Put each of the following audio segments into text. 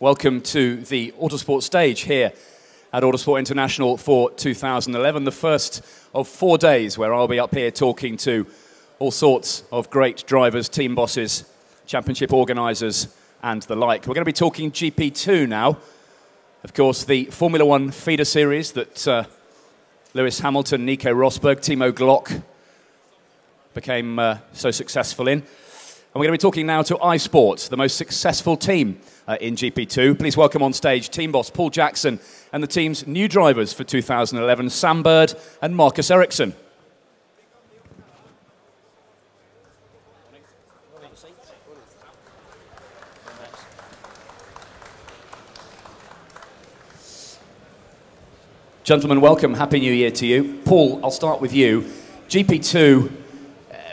Welcome to the Autosport stage here at AUTOSPORT International for 2011, the first of 4 days where I'll be up here talking to all sorts of great drivers, team bosses, championship organisers and the like. We're going to be talking GP2 now. Of course, the Formula One feeder series that Lewis Hamilton, Nico Rosberg, Timo Glock became so successful in. And we're going to be talking now to iSport, the most successful team in GP2. Please welcome on stage team boss Paul Jackson and the team's new drivers for 2011, Sam Bird and Marcus Ericsson. Gentlemen, welcome. Happy New Year to you. Paul, I'll start with you. GP2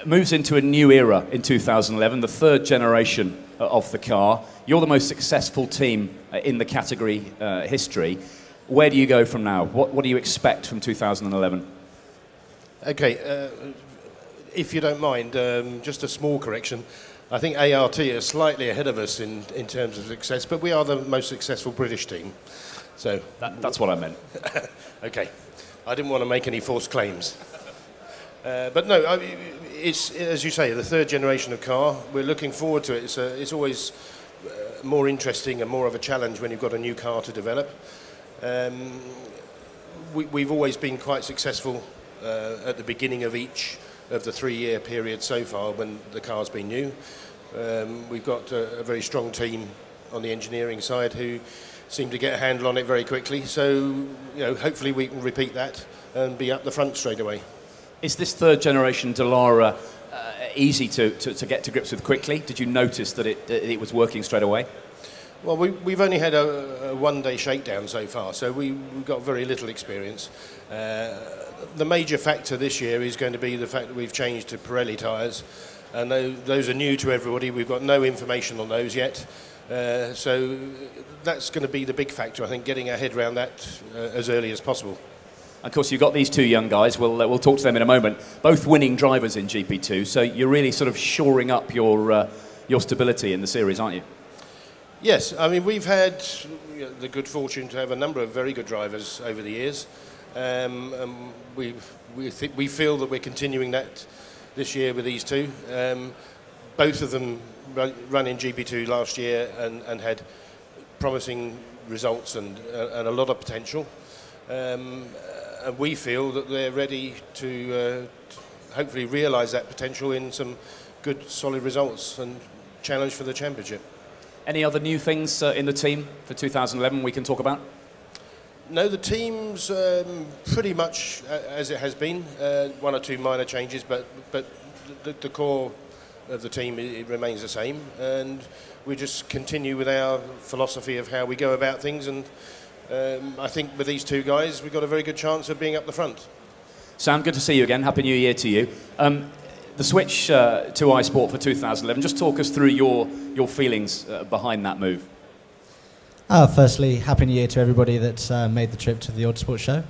moves into a new era in 2011, the third generation of the car. You're the most successful team in the category history. Where do you go from now? What do you expect from 2011? Okay, if you don't mind, just a small correction. I think ART are slightly ahead of us in terms of success, but we are the most successful British team. So that's what I meant. Okay, I didn't want to make any false claims. But no, it's, as you say, the third generation of car. We're looking forward to it. It's always more interesting and more of a challenge when you've got a new car to develop. We've always been quite successful at the beginning of each of the 3-year period so far when the car's been new. We've got a very strong team on the engineering side who seem to get a handle on it very quickly. So, you know, hopefully we can repeat that and be up the front straight away. Is this third generation Dallara easy to get to grips with quickly? Did you notice that it was working straight away? Well, we've only had a one-day shakedown so far, so we've got very little experience. The major factor this year is going to be the fact that we've changed to Pirelli tyres, and those are new to everybody. We've got no information on those yet. So that's going to be the big factor, I think, getting our head around that as early as possible. Of course, you've got these two young guys. We'll talk to them in a moment. Both winning drivers in GP2, so you're really sort of shoring up your stability in the series, aren't you? Yes, I mean, we've had the good fortune to have a number of very good drivers over the years. We feel that we're continuing that this year with these two. Both of them run in GP2 last year and had promising results and a lot of potential. And we feel that they're ready to hopefully realise that potential in some good, solid results and challenge for the championship. Any other new things in the team for 2011 we can talk about? No, the team's pretty much as it has been. 1 or 2 minor changes, but the core of the team, it remains the same. And we just continue with our philosophy of how we go about things. And I think with these two guys, we've got a very good chance of being up the front. Sam, good to see you again. Happy New Year to you. The switch to iSport for 2011, just talk us through your feelings behind that move. Firstly, Happy New Year to everybody that's made the trip to the Autosport show.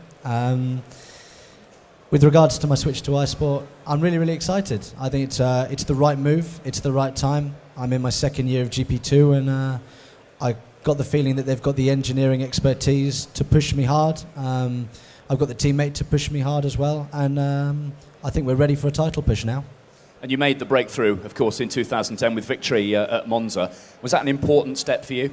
With regards to my switch to iSport, I'm really, really excited. I think it's the right move, it's the right time. I'm in my 2nd year of GP2 and I got the feeling that they've got the engineering expertise to push me hard. I've got the teammate to push me hard as well, and I think we're ready for a title push now. And you made the breakthrough, of course, in 2010 with victory at Monza. Was that an important step for you?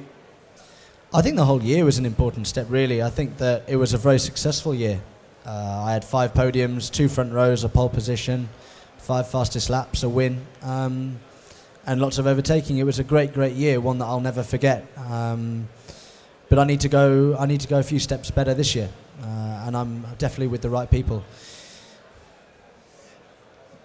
I think the whole year was an important step, really. I think that it was a very successful year. I had 5 podiums, 2 front rows, a pole position, 5 fastest laps, a win, and lots of overtaking. It was a great, great year, one that I'll never forget. But I need to go a few steps better this year, and I'm definitely with the right people.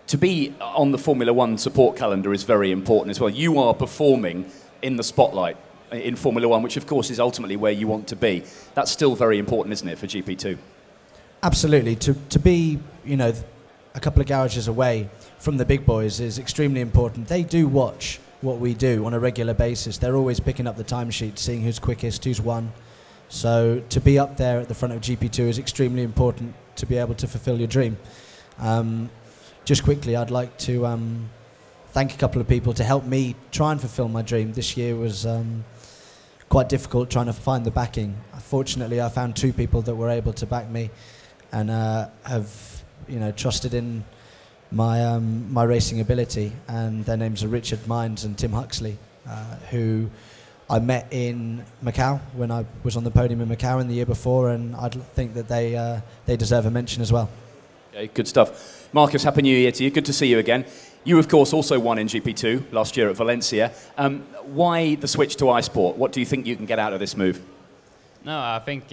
To be on the Formula One support calendar is very important as well. You are performing in the spotlight in Formula One, which of course is ultimately where you want to be. That's still very important, isn't it, for GP2? Absolutely. To be, you know, a couple of garages away from the big boys is extremely important. They do watch what we do on a regular basis. They're always picking up the timesheet, seeing who's quickest, who's won. So to be up there at the front of GP2 is extremely important to be able to fulfill your dream. Just quickly, I'd like to thank a couple of people to help me try and fulfill my dream. This year was quite difficult trying to find the backing. Fortunately, I found 2 people that were able to back me and have, you know, trusted in my my racing ability. And their names are Richard Mines and Tim Huxley, who I met in Macau when I was on the podium in Macau in the year before, and I think that they deserve a mention as well. Yeah, good stuff. Marcus, Happy New Year to you. Good to see you again. You, of course, also won in GP2 last year at Valencia. Why the switch to iSport? What do you think you can get out of this move? No, I think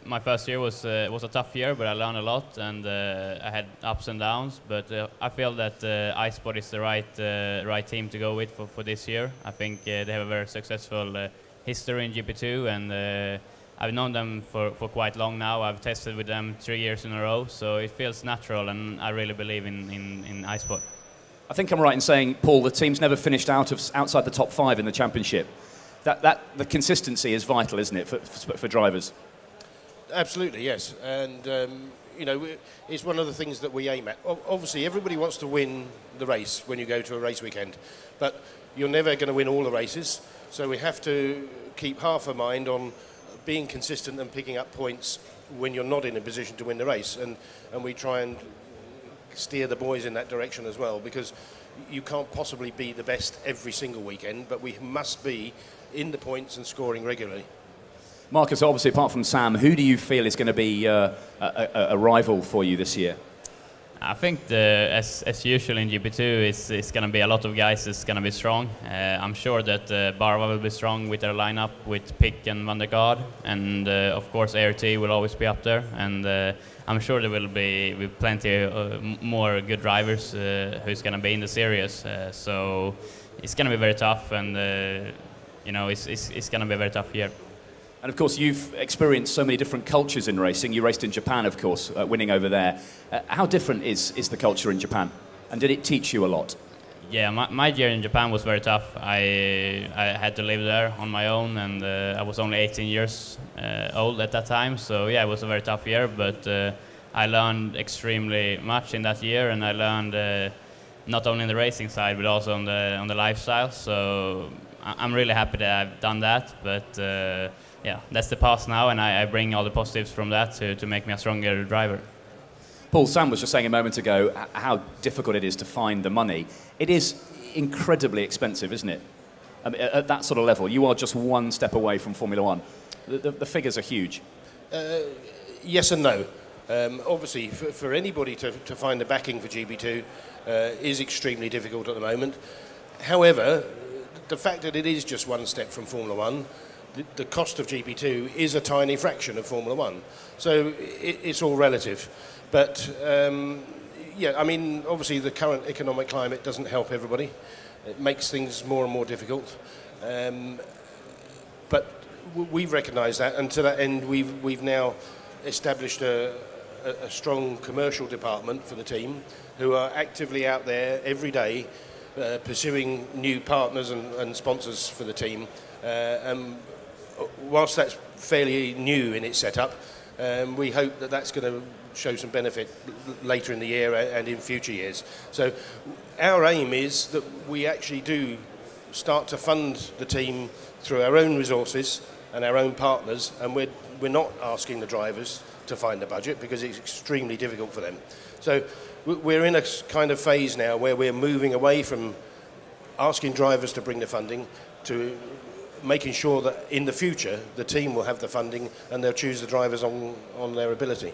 my first year was a tough year, but I learned a lot, and I had ups and downs. But I feel that iSport is the right team to go with for this year. I think they have a very successful history in GP2, and I've known them for quite long now. I've tested with them 3 years in a row, so it feels natural, and I really believe in iSport. I think I'm right in saying, Paul, the team's never finished outside the top 5 in the championship. The consistency is vital, isn't it, for drivers? Absolutely, yes. And you know, it's one of the things that we aim at. Obviously, everybody wants to win the race when you go to a race weekend, but you're never going to win all the races. So we have to keep half a mind on being consistent and picking up points when you're not in a position to win the race. And we try and steer the boys in that direction as well, because you can't possibly be the best every single weekend, but we must be in the points and scoring regularly. Marcus, obviously, apart from Sam, who do you feel is going to be a rival for you this year? I think, as usual in GP2, it's going to be a lot of guys that's going to be strong. I'm sure that Barva will be strong with their lineup with Pick and Van der Gaard, and of course ART will always be up there, and I'm sure there will be plenty more good drivers who's going to be in the series. So it's going to be very tough, and you know, it's going to be a very tough year. And of course, you've experienced so many different cultures in racing. You raced in Japan, of course, winning over there. How different is the culture in Japan? And did it teach you a lot? Yeah, my year in Japan was very tough. I had to live there on my own, and I was only 18 years old at that time. So yeah, it was a very tough year, but I learned extremely much in that year, and I learned not only in the racing side, but also on the lifestyle. So I'm really happy that I've done that, but yeah, that's the past now, and I bring all the positives from that to make me a stronger driver. Paul, Sam was just saying a moment ago how difficult it is to find the money. It is incredibly expensive, isn't it? At that sort of level, you are just one step away from Formula One. The figures are huge. Yes and no. Obviously, for anybody to find the backing for GP2 is extremely difficult at the moment. However, the fact that it is just one step from Formula One, the cost of GP2 is a tiny fraction of Formula One. So it's all relative. But, yeah, I mean, obviously the current economic climate doesn't help everybody. It makes things more and more difficult. But we recognise that, and to that end we've now established a strong commercial department for the team who are actively out there every day pursuing new partners and sponsors for the team. Whilst that's fairly new in its setup, we hope that that's going to show some benefit later in the year and in future years. So our aim is that we actually do start to fund the team through our own resources and our own partners, and we're not asking the drivers to find a budget because it's extremely difficult for them. So we're in a kind of phase now where we're moving away from asking drivers to bring the funding to making sure that in the future the team will have the funding and they'll choose the drivers on their ability.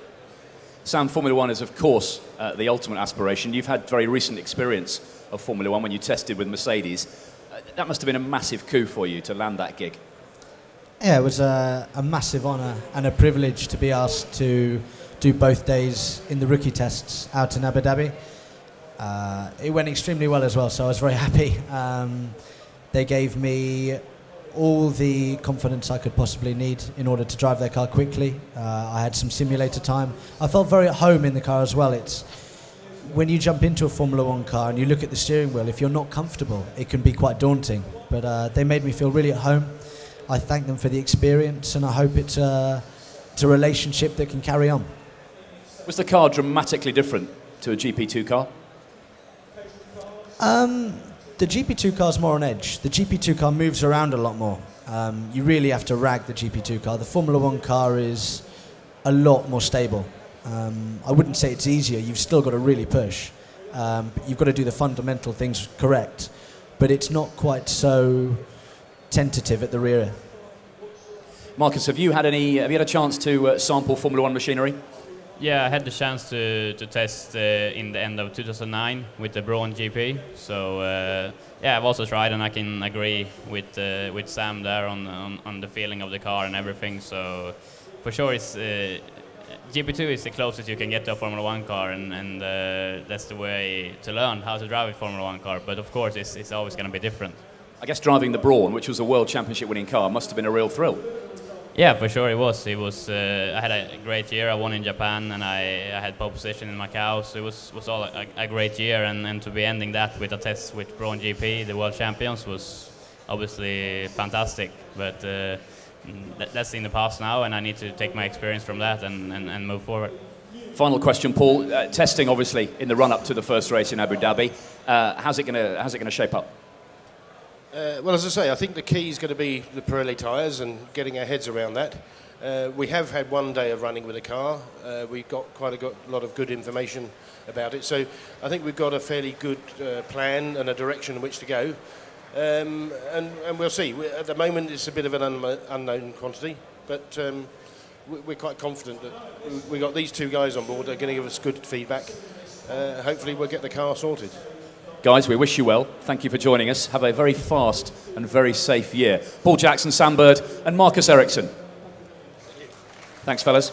Sam, Formula One is, of course, the ultimate aspiration. You've had very recent experience of Formula One when you tested with Mercedes. That must have been a massive coup for you to land that gig. Yeah, it was a massive honour and a privilege to be asked to do both days in the rookie tests out in Abu Dhabi. It went extremely well as well, so I was very happy. They gave me all the confidence I could possibly need in order to drive their car quickly. I had some simulator time. I felt very at home in the car as well. It's when you jump into a Formula One car and you look at the steering wheel, if you're not comfortable, it can be quite daunting. But they made me feel really at home. I thank them for the experience, and I hope it's a relationship that can carry on. Was the car dramatically different to a GP2 car? The GP2 car's more on edge. The GP2 car moves around a lot more. You really have to rag the GP2 car. The Formula 1 car is a lot more stable. I wouldn't say it's easier. You've still got to really push. You've got to do the fundamental things correct, but it's not quite so tentative at the rear. Marcus, have you had a chance to sample Formula 1 machinery? Yeah, I had the chance to test in the end of 2009 with the Braun GP. So yeah, I've also tried, and I can agree with Sam there on the feeling of the car and everything. So for sure, it's GP2 is the closest you can get to a Formula 1 car, and that's the way to learn how to drive a Formula 1 car. But of course, it's always going to be different. I guess driving the Braun, which was a World Championship winning car, must have been a real thrill. Yeah, for sure it was. I had a great year. I won in Japan, and I had pole position in Macau. So it was all a great year, and to be ending that with a test with Braun GP, the world champions, was obviously fantastic. But that's in the past now, and I need to take my experience from that and move forward. Final question, Paul. Testing obviously in the run-up to the first race in Abu Dhabi. How's it going to shape up? Well, as I say, I think the key is going to be the Pirelli tyres and getting our heads around that. We have had one day of running with the car. We've got quite a lot of good information about it. So I think we've got a fairly good plan and a direction in which to go. And we'll see. At the moment, it's a bit of an unknown quantity, but we're quite confident that we've got these two guys on board that are going to give us good feedback. Hopefully, we'll get the car sorted. Guys, we wish you well. Thank you for joining us. Have a very fast and very safe year. Paul Jackson, Sam Bird and Marcus Ericsson. Thanks, fellas.